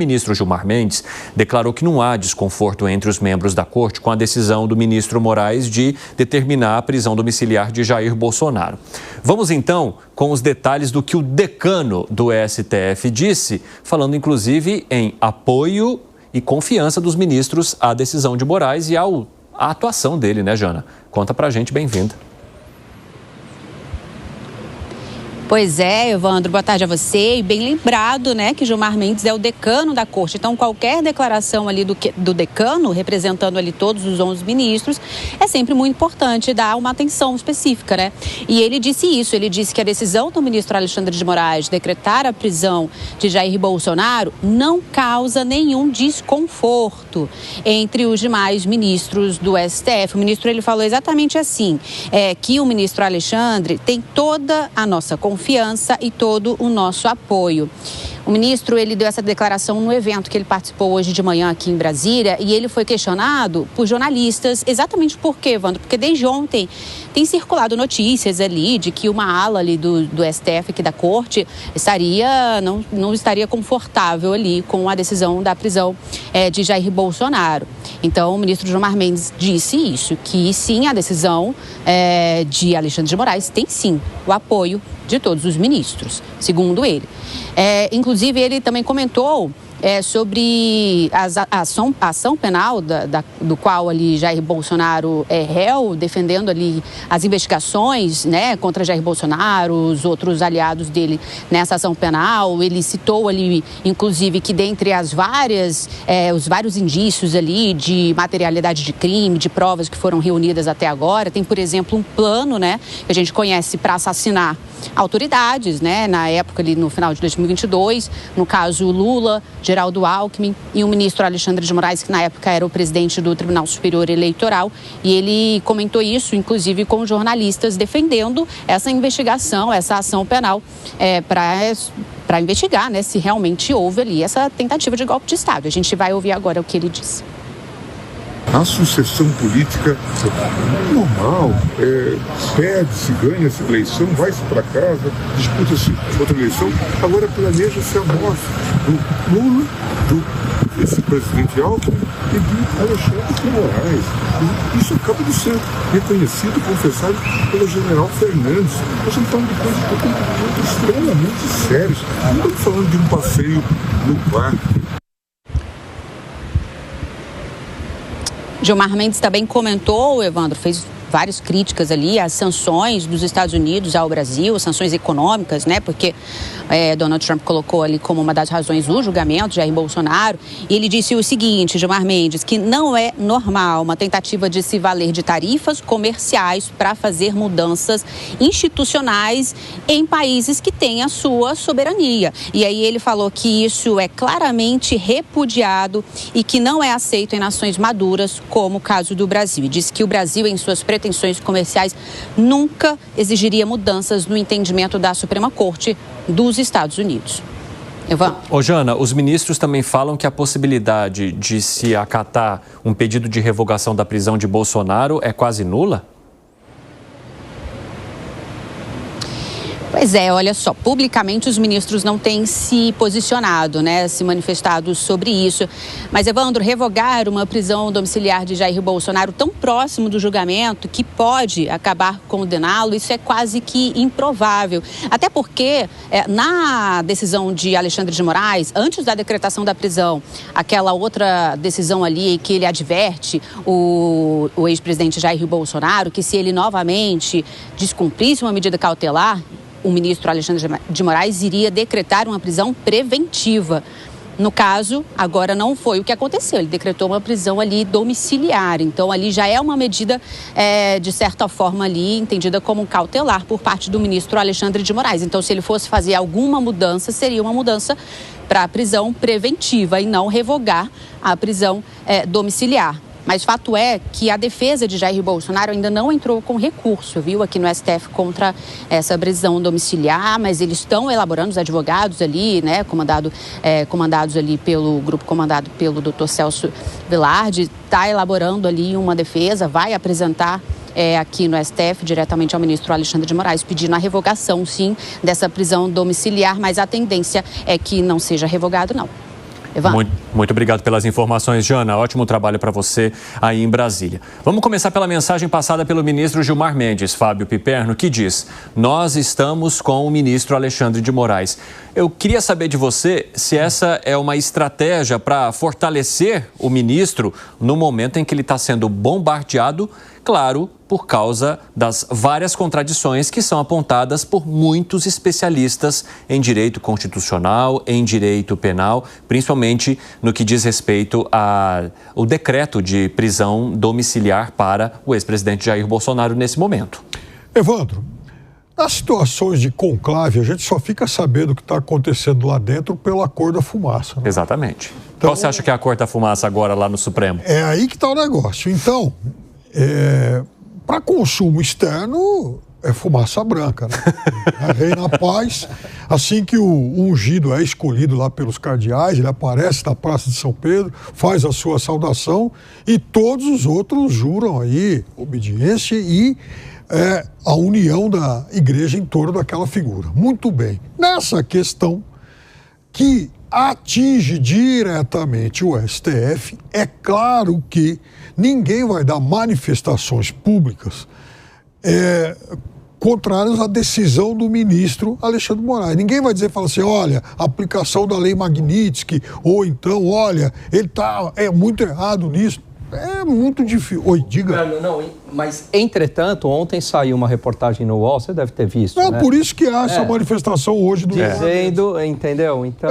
O ministro Gilmar Mendes declarou que não há desconforto entre os membros da corte com a decisão do ministro Moraes de determinar a prisão domiciliar de Jair Bolsonaro. Vamos então com os detalhes do que o decano do STF disse, falando inclusive em apoio e confiança dos ministros à decisão de Moraes e à atuação dele, né, Jana? Conta pra gente, bem-vinda. Pois é, Evandro, boa tarde a você. E bem lembrado, né, que Gilmar Mendes é o decano da corte. Então, qualquer declaração ali do decano, representando ali todos os 11 ministros, é sempre muito importante dar uma atenção específica, né? E ele disse isso, ele disse que a decisão do ministro Alexandre de Moraes de decretar a prisão de Jair Bolsonaro não causa nenhum desconforto entre os demais ministros do STF. O ministro, ele falou exatamente assim, que o ministro Alexandre tem toda a nossa confiança e todo o nosso apoio. O ministro, ele deu essa declaração no evento que ele participou hoje de manhã aqui em Brasília e ele foi questionado por jornalistas exatamente por quê, Evandro? Porque desde ontem tem circulado notícias ali de que uma ala ali do STF aqui da corte não estaria confortável ali com a decisão da prisão de Jair Bolsonaro. Então, o ministro Gilmar Mendes disse isso, que sim, a decisão de Alexandre de Moraes tem sim o apoio de todos os ministros, segundo ele. Inclusive, ele também comentou sobre a ação penal do qual ali Jair Bolsonaro é réu, defendendo ali as investigações, né, contra Jair Bolsonaro, os outros aliados dele nessa ação penal. Ele citou ali, inclusive, que dentre os vários indícios ali de materialidade de crime, de provas que foram reunidas até agora, tem, por exemplo, um plano, né, que a gente conhece para assassinar autoridades, né, na época ali no final de 2022, no caso Lula, Geraldo Alckmin e o ministro Alexandre de Moraes, que na época era o presidente do Tribunal Superior Eleitoral, e ele comentou isso, inclusive, com jornalistas, defendendo essa investigação, essa ação penal para investigar, né, se realmente houve ali essa tentativa de golpe de Estado. A gente vai ouvir agora o que ele disse. A sucessão política é normal, perde-se, ganha-se eleição, vai-se para casa, disputa-se outra eleição. Agora planeja-se a morte do Lula, do ex-presidente Alckmin e do Alexandre de Moraes. E isso acaba de ser reconhecido, confessado pelo general Fernandes. Nós estamos falando de coisas extremamente sérias. Não estamos falando de um passeio no parque. Gilmar Mendes também comentou, Evandro, fez várias críticas ali às sanções dos Estados Unidos ao Brasil, sanções econômicas, né? Porque Donald Trump colocou ali como uma das razões o julgamento de Jair Bolsonaro. E ele disse o seguinte, Gilmar Mendes, que não é normal uma tentativa de se valer de tarifas comerciais para fazer mudanças institucionais em países que têm a sua soberania. E aí ele falou que isso é claramente repudiado e que não é aceito em nações maduras, como o caso do Brasil. E disse que o Brasil, em suas pretensões comerciais, nunca exigiria mudanças no entendimento da Suprema Corte dos Estados Unidos. Ô, Jana, os ministros também falam que a possibilidade de se acatar um pedido de revogação da prisão de Bolsonaro é quase nula? Pois é, olha só, publicamente os ministros não têm se posicionado, né, se manifestado sobre isso. Mas, Evandro, revogar uma prisão domiciliar de Jair Bolsonaro tão próximo do julgamento que pode acabar condená-lo, isso é quase que improvável. Até porque, na decisão de Alexandre de Moraes, antes da decretação da prisão, aquela outra decisão ali que ele adverte o ex-presidente Jair Bolsonaro que se ele novamente descumprisse uma medida cautelar, o ministro Alexandre de Moraes iria decretar uma prisão preventiva. No caso, agora não foi o que aconteceu. Ele decretou uma prisão ali domiciliar. Então, ali já é uma medida, de certa forma, ali entendida como cautelar por parte do ministro Alexandre de Moraes. Então, se ele fosse fazer alguma mudança, seria uma mudança para a prisão preventiva e não revogar a prisão domiciliar. Mas fato é que a defesa de Jair Bolsonaro ainda não entrou com recurso, viu, aqui no STF contra essa prisão domiciliar, mas eles estão elaborando, os advogados ali, né, comandados ali pelo grupo comandado pelo Dr. Celso Velarde, está elaborando ali uma defesa, vai apresentar aqui no STF, diretamente ao ministro Alexandre de Moraes, pedindo a revogação, sim, dessa prisão domiciliar, mas a tendência é que não seja revogado, não. Muito obrigado pelas informações, Jana. Ótimo trabalho para você aí em Brasília. Vamos começar pela mensagem passada pelo ministro Gilmar Mendes, Fábio Piperno, que diz: nós estamos com o ministro Alexandre de Moraes. Eu queria saber de você se essa é uma estratégia para fortalecer o ministro no momento em que ele está sendo bombardeado, claro, por causa das várias contradições que são apontadas por muitos especialistas em direito constitucional, em direito penal, principalmente no que diz respeito ao decreto de prisão domiciliar para o ex-presidente Jair Bolsonaro nesse momento. Evandro, nas situações de conclave, a gente só fica sabendo o que está acontecendo lá dentro pela cor da fumaça. Né? Exatamente. Então, qual você acha que é a cor da fumaça agora lá no Supremo? É aí que está o negócio. Então, para consumo externo, é fumaça branca, né? Reina a paz. Assim que o ungido é escolhido lá pelos cardeais, ele aparece na Praça de São Pedro, faz a sua saudação e todos os outros juram aí obediência e a união da igreja em torno daquela figura. Muito bem. Nessa questão que atinge diretamente o STF, é claro que ninguém vai dar manifestações públicas contrárias à decisão do ministro Alexandre de Moraes. Ninguém vai dizer, fala assim, olha, a aplicação da lei Magnitsky, ou então, olha, ele está muito errado nisso. É muito difícil. Oi, diga. Não, mas, entretanto, ontem saiu uma reportagem no UOL, você deve ter visto, né? Por isso que há essa manifestação hoje do... Dizendo, entendeu? Então,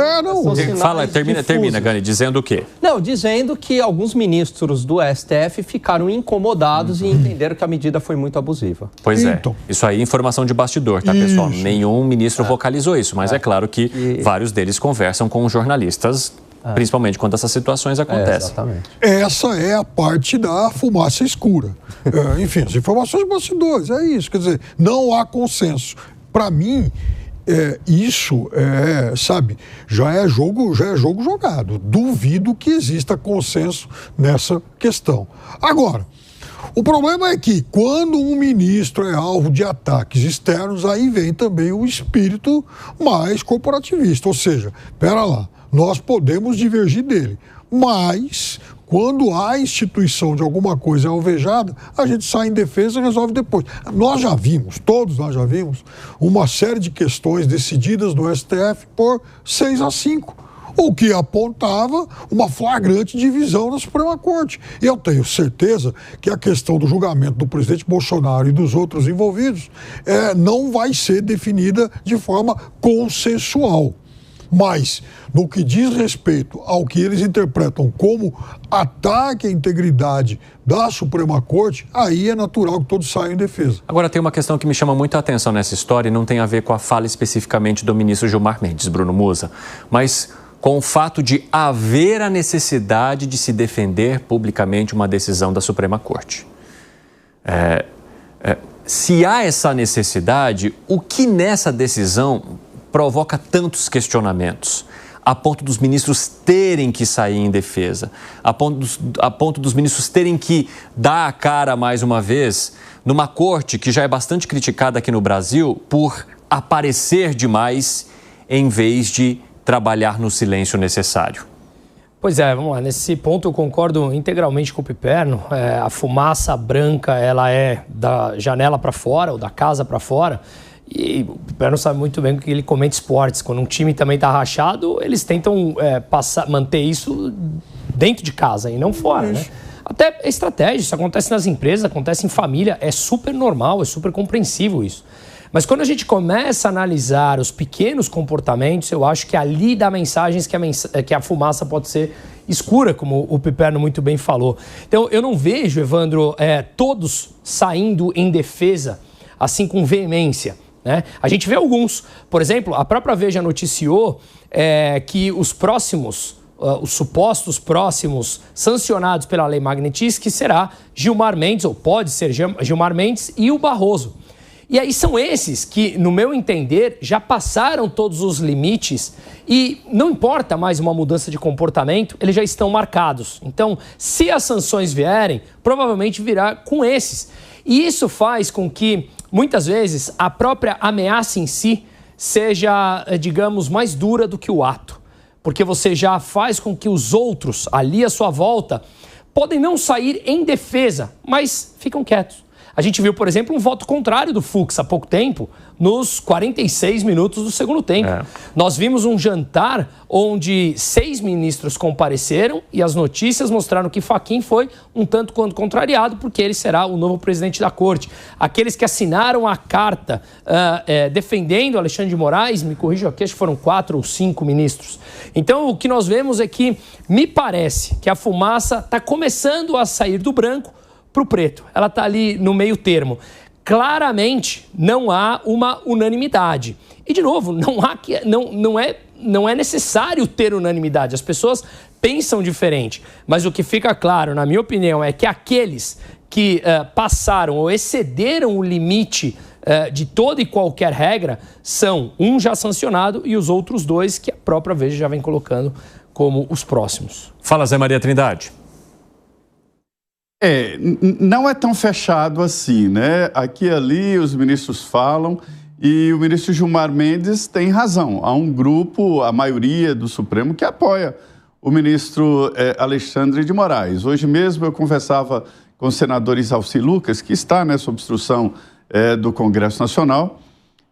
Fala, termina, Gani, dizendo o quê? Não, dizendo que alguns ministros do STF ficaram incomodados e entenderam que a medida foi muito abusiva. Pois então. Isso aí é informação de bastidor, tá, pessoal? Nenhum ministro vocalizou isso, mas é claro que vários deles conversam com jornalistas, principalmente quando essas situações acontecem. Exatamente. Essa é a parte da fumaça escura. Enfim, as informações de bastidores, é isso. Quer dizer, não há consenso. Para mim, isso já é jogo jogado. Duvido que exista consenso nessa questão. Agora, o problema é que quando um ministro é alvo de ataques externos, aí vem também o espírito mais corporativista. Ou seja, pera lá, nós podemos divergir dele, mas quando a instituição de alguma coisa é alvejada, a gente sai em defesa e resolve depois. Todos nós já vimos, uma série de questões decididas no STF por 6-5, o que apontava uma flagrante divisão na Suprema Corte. E eu tenho certeza que a questão do julgamento do presidente Bolsonaro e dos outros envolvidos não vai ser definida de forma consensual. Mas, no que diz respeito ao que eles interpretam como ataque à integridade da Suprema Corte, aí é natural que todos saiam em defesa. Agora, tem uma questão que me chama muita atenção nessa história e não tem a ver com a fala especificamente do ministro Gilmar Mendes, Bruno Musa, mas com o fato de haver a necessidade de se defender publicamente uma decisão da Suprema Corte. Se há essa necessidade, o que nessa decisão provoca tantos questionamentos, a ponto dos ministros terem que sair em defesa, a ponto dos ministros terem que dar a cara mais uma vez numa corte que já é bastante criticada aqui no Brasil por aparecer demais em vez de trabalhar no silêncio necessário. Pois é, vamos lá, nesse ponto eu concordo integralmente com o Piperno. A fumaça branca, ela é da janela para fora ou da casa para fora. E o Piperno sabe muito bem que ele comenta esportes. Quando um time também está rachado, eles tentam manter isso dentro de casa e não fora, né? Até estratégia, isso acontece nas empresas, acontece em família, é super normal, é super compreensível isso. Mas quando a gente começa a analisar os pequenos comportamentos, eu acho que ali dá mensagens que a fumaça pode ser escura, como o Piperno muito bem falou. Então, eu não vejo, Evandro, todos saindo em defesa, assim, com veemência, né? A gente vê alguns. Por exemplo, a própria Veja noticiou que os supostos próximos sancionados pela Lei Magnitsky será Gilmar Mendes, ou pode ser Gilmar Mendes, e o Barroso. E aí são esses que, no meu entender, já passaram todos os limites e não importa mais uma mudança de comportamento, eles já estão marcados. Então, se as sanções vierem, provavelmente virá com esses. E isso faz com que, muitas vezes, a própria ameaça em si seja, digamos, mais dura do que o ato. porque você já faz com que os outros ali à sua volta podem não sair em defesa, mas ficam quietos. A gente viu, por exemplo, um voto contrário do Fux há pouco tempo, nos 46 minutos do segundo tempo. Nós vimos um jantar onde 6 ministros compareceram e as notícias mostraram que Fachin foi um tanto quanto contrariado, porque ele será o novo presidente da corte. Aqueles que assinaram a carta defendendo Alexandre de Moraes, me corrijam aqui, acho que foram 4 ou 5 ministros. Então, o que nós vemos é que me parece que a fumaça está começando a sair do branco para o preto. Ela está ali no meio termo. Claramente não há uma unanimidade. E, de novo, não é necessário ter unanimidade. As pessoas pensam diferente. Mas o que fica claro, na minha opinião, é que aqueles que passaram ou excederam o limite de toda e qualquer regra são um já sancionado e os outros 2 que a própria Veja já vem colocando como os próximos. Fala, Zé Maria Trindade. Não é tão fechado assim, né? Aqui e ali os ministros falam e o ministro Gilmar Mendes tem razão. Há um grupo, a maioria do Supremo, que apoia o ministro Alexandre de Moraes. Hoje mesmo eu conversava com o senador Isalci Lucas, que está nessa obstrução do Congresso Nacional,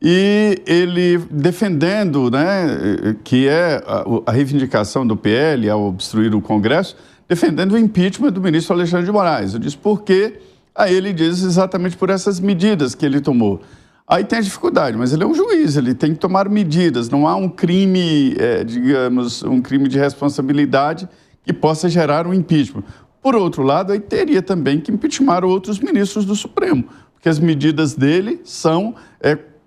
e ele defendendo, né, que é a reivindicação do PL ao obstruir o Congresso, defendendo o impeachment do ministro Alexandre de Moraes. Eu disse por quê? Aí ele diz exatamente por essas medidas que ele tomou. Aí tem a dificuldade, mas ele é um juiz, ele tem que tomar medidas. Não há um crime, digamos, um crime de responsabilidade que possa gerar um impeachment. Por outro lado, aí teria também que impeachment outros ministros do Supremo, porque as medidas dele são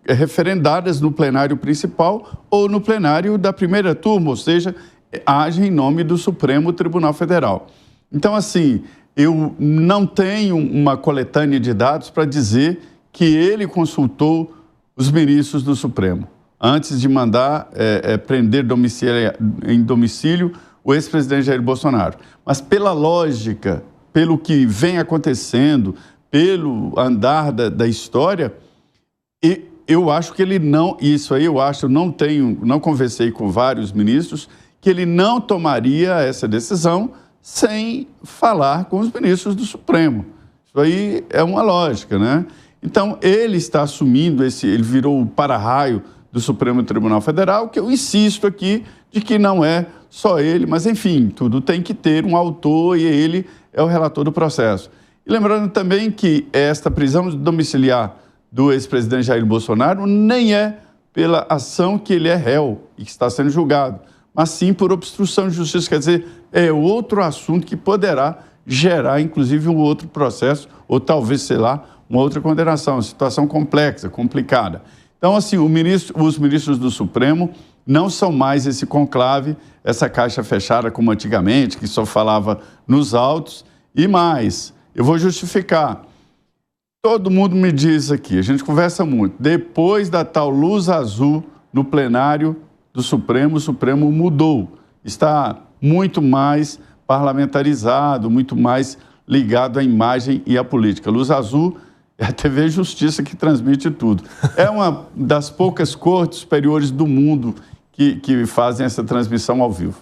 referendadas no plenário principal ou no plenário da primeira turma, ou seja, age em nome do Supremo Tribunal Federal. Então, assim, eu não tenho uma coletânea de dados para dizer que ele consultou os ministros do Supremo antes de mandar prender em domicílio o ex-presidente Jair Bolsonaro. Mas pela lógica, pelo que vem acontecendo, pelo andar da história, eu acho que ele não... Isso aí eu acho, não conversei com vários ministros, que ele não tomaria essa decisão sem falar com os ministros do Supremo. Isso aí é uma lógica, né? Então, ele está assumindo ele virou o para-raio do Supremo Tribunal Federal, que eu insisto aqui de que não é só ele, mas, enfim, tudo tem que ter um autor e ele é o relator do processo. E lembrando também que esta prisão domiciliar do ex-presidente Jair Bolsonaro nem é pela ação que ele é réu e que está sendo julgado, mas sim por obstrução de justiça. Quer dizer, é outro assunto que poderá gerar, inclusive, um outro processo, ou talvez, sei lá, uma outra condenação, uma situação complexa, complicada. Então, assim, os ministros do Supremo não são mais esse conclave, essa caixa fechada como antigamente, que só falava nos autos. E mais, eu vou justificar. Todo mundo me diz aqui, a gente conversa muito, depois da tal luz azul no plenário do Supremo, o Supremo mudou. Está muito mais parlamentarizado, muito mais ligado à imagem e à política. Luz azul é a TV Justiça que transmite tudo. É uma das poucas cortes superiores do mundo que fazem essa transmissão ao vivo.